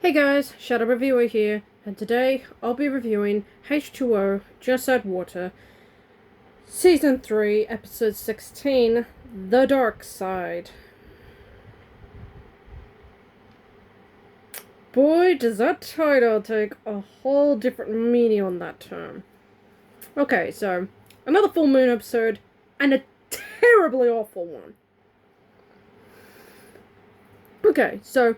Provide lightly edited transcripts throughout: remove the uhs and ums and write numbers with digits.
Hey guys, Shadow Reviewer here, and today I'll be reviewing H20, Just Add Water, Season 3, Episode 16, The Dark Side. Boy, does that title take a whole different meaning on that term. Okay, so, another full moon episode, and a terribly awful one. Okay, so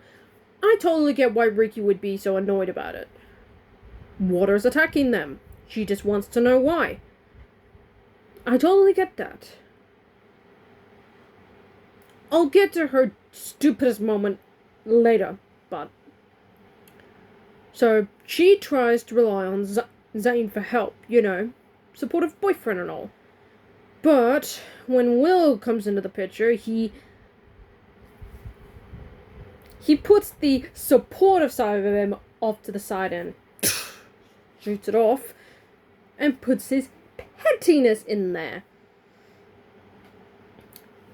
I totally get why Riki would be so annoyed about it. Water's attacking them. She just wants to know why. I totally get that. I'll get to her stupidest moment later, but... So, she tries to rely on Zane for help, supportive boyfriend and all. But, when Will comes into the picture, he puts the supportive side of him off to the side and shoots it off and puts his pettiness in there.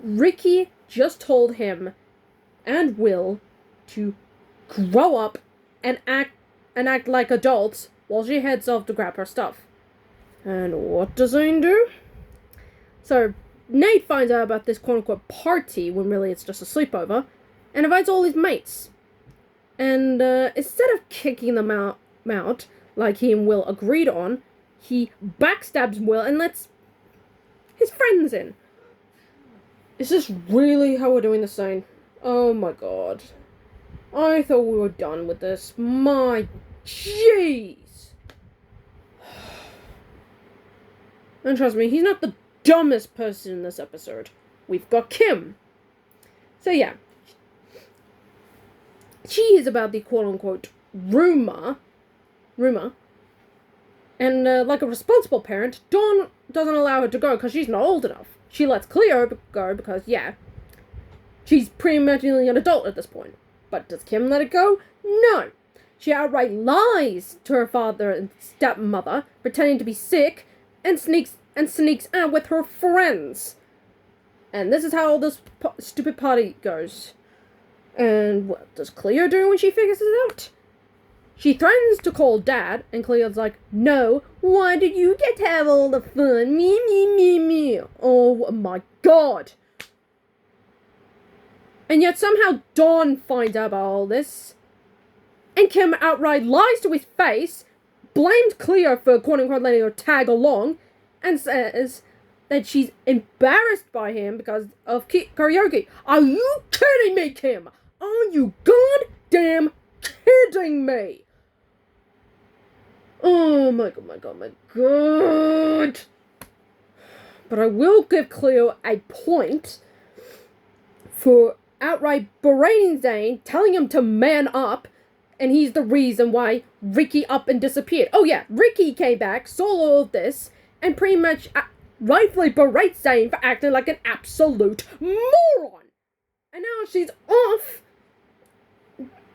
Riki just told him and Will to grow up and act like adults while she heads off to grab her stuff. And what does Zane do? So, Nate finds out about this quote-unquote party when really it's just a sleepover, and invites all his mates. And instead of kicking them out like he and Will agreed on, he backstabs Will and lets his friends in. Is this really how we're doing this scene? Oh my god. I thought we were done with this. My jeez. And trust me, he's not the dumbest person in this episode. We've got Kim. So yeah. She is about the quote-unquote rumor. And like a responsible parent, Dawn doesn't allow her to go because she's not old enough. She lets Cleo go because, she's pretty much nearly an adult at this point. But does Kim let it go? No. She outright lies to her father and stepmother, pretending to be sick, and sneaks out with her friends. And this is how all this stupid party goes. And what does Cleo do when she figures it out? She threatens to call Dad, and Cleo's like, no, why did you get to have all the fun? Me. Oh my god. And yet somehow Dawn finds out about all this, and Kim outright lies to his face, blames Cleo for quote-unquote letting her tag along, and says that she's embarrassed by him because of karaoke. Are you kidding me, Kim? Are you goddamn kidding me? Oh my god. But I will give Cleo a point for outright berating Zane, telling him to man up, and he's the reason why Riki up and disappeared. Oh yeah, Riki came back, saw all of this, and pretty much rightfully berates Zane for acting like an absolute moron. And now she's off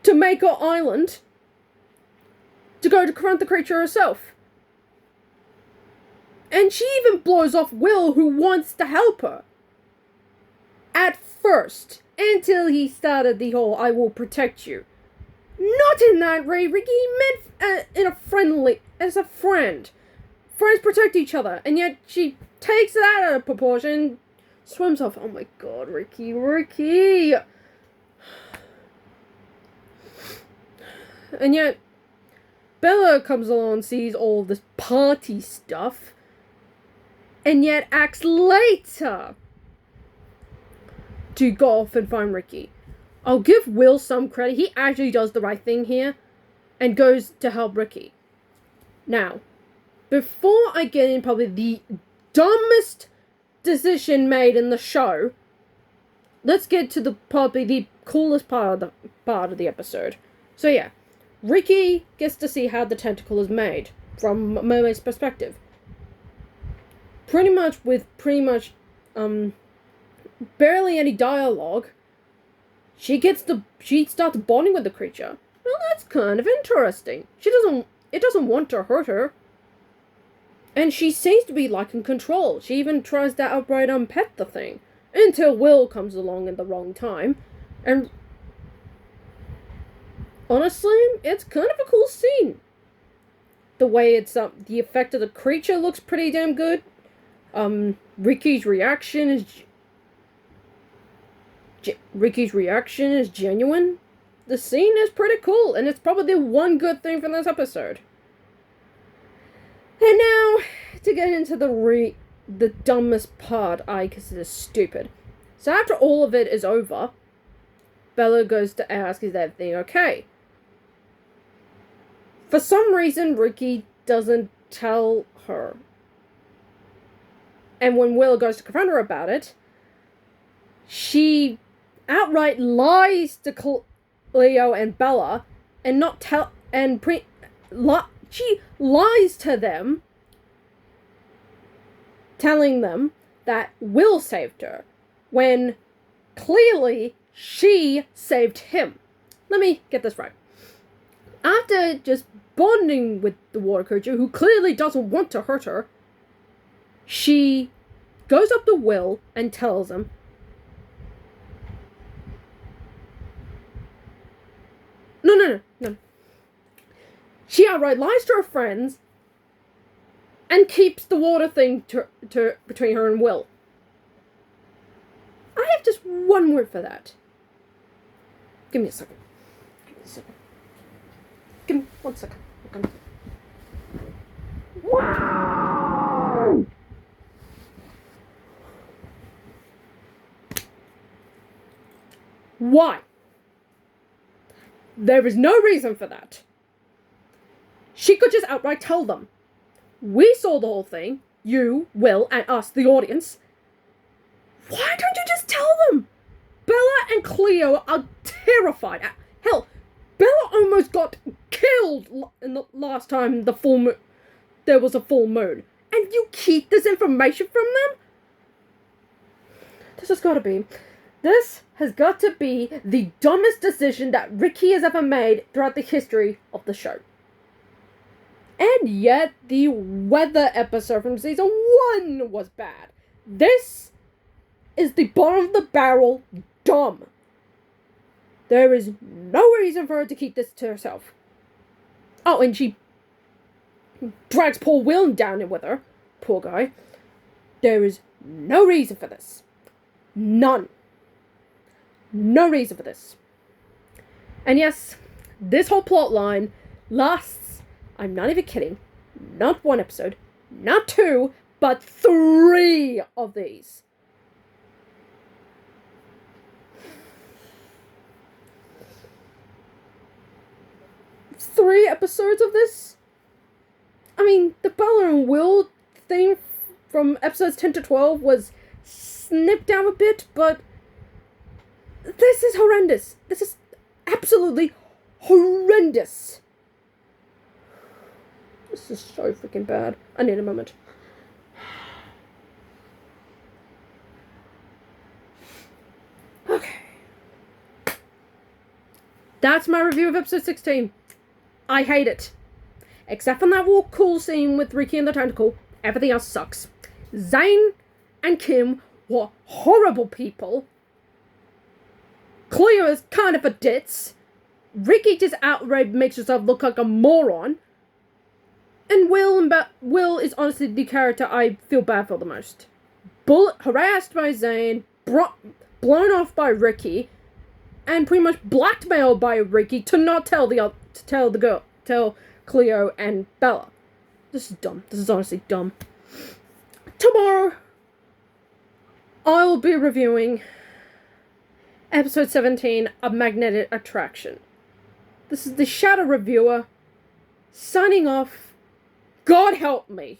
to Mako Island to go to confront the creature herself. And she even blows off Will, who wants to help her. At first, until he started the whole I will protect you. Not in that way, Riki meant as a friend. Friends protect each other, and yet she takes that out of proportion, swims off. Oh my god, Riki. And yet, Bella comes along, sees all this party stuff, and yet acts later to go off and find Riki. I'll give Will some credit. He actually does the right thing here and goes to help Riki. Now, before I get in probably the dumbest decision made in the show, let's get to probably the coolest part of the episode. So yeah, Riki gets to see how the tentacle is made from Mermaid's perspective. Pretty much barely any dialogue. She starts bonding with the creature. Well, that's kind of interesting. It doesn't want to hurt her. And she seems to be like in control. She even tries to outright unpet the thing. Until Will comes along at the wrong time. And honestly, it's kind of a cool scene. The way it's the effect of the creature looks pretty damn good. Ricky's reaction is genuine. The scene is pretty cool, and it's probably the one good thing from this episode. And now, to get into the dumbest part I consider stupid. So after all of it is over, Bella goes to ask, is everything okay? For some reason, Ricky doesn't tell her. And when Will goes to confront her about it, she outright lies to Cleo and Bella, and she lies to them, telling them that Will saved her, when clearly she saved him. Let me get this right. After just bonding with the water creature, who clearly doesn't want to hurt her, she goes up to Will and tells him, No. She outright lies to her friends and keeps the water thing to between her and Will. I have just one word for that. Give me a second. Give me 1 second. Okay. Why? There is no reason for that. She could just outright tell them. We saw the whole thing. You, Will, and us, the audience. Why don't you just tell them? Bella and Cleo are terrified. Hell, Bella almost got killed in the last time there was a full moon. And you keep this information from them? This has got to be the dumbest decision that Ricky has ever made throughout the history of the show. And yet, the weather episode from season 1 was bad. This is the bottom of the barrel dumb. There is no reason for her to keep this to herself. Oh, and she drags poor Will down with her. Poor guy. There is no reason for this. None. No reason for this. And yes, this whole plot line lasts, I'm not even kidding, not 1 episode, not 2, but 3 of these. Three episodes of this? I mean, the Bella and Will thing from episodes 10 to 12 was snipped down a bit, but this is horrendous. This is absolutely horrendous. This is so freaking bad. I need a moment. Okay. That's my review of episode 16. I hate it. Except for that cool scene with Ricky and the tentacle, everything else sucks. Zane and Kim were horrible people. Cleo is kind of a ditz. Ricky just outright makes herself look like a moron. And Will is honestly the character I feel bad for the most. Harassed by Zane, blown off by Ricky, and pretty much blackmailed by Ricky to not tell tell Cleo and Bella. This is dumb. This is honestly dumb. Tomorrow, I will be reviewing episode 17 of Magnetic Attraction. This is the Shadow Reviewer, signing off. God help me.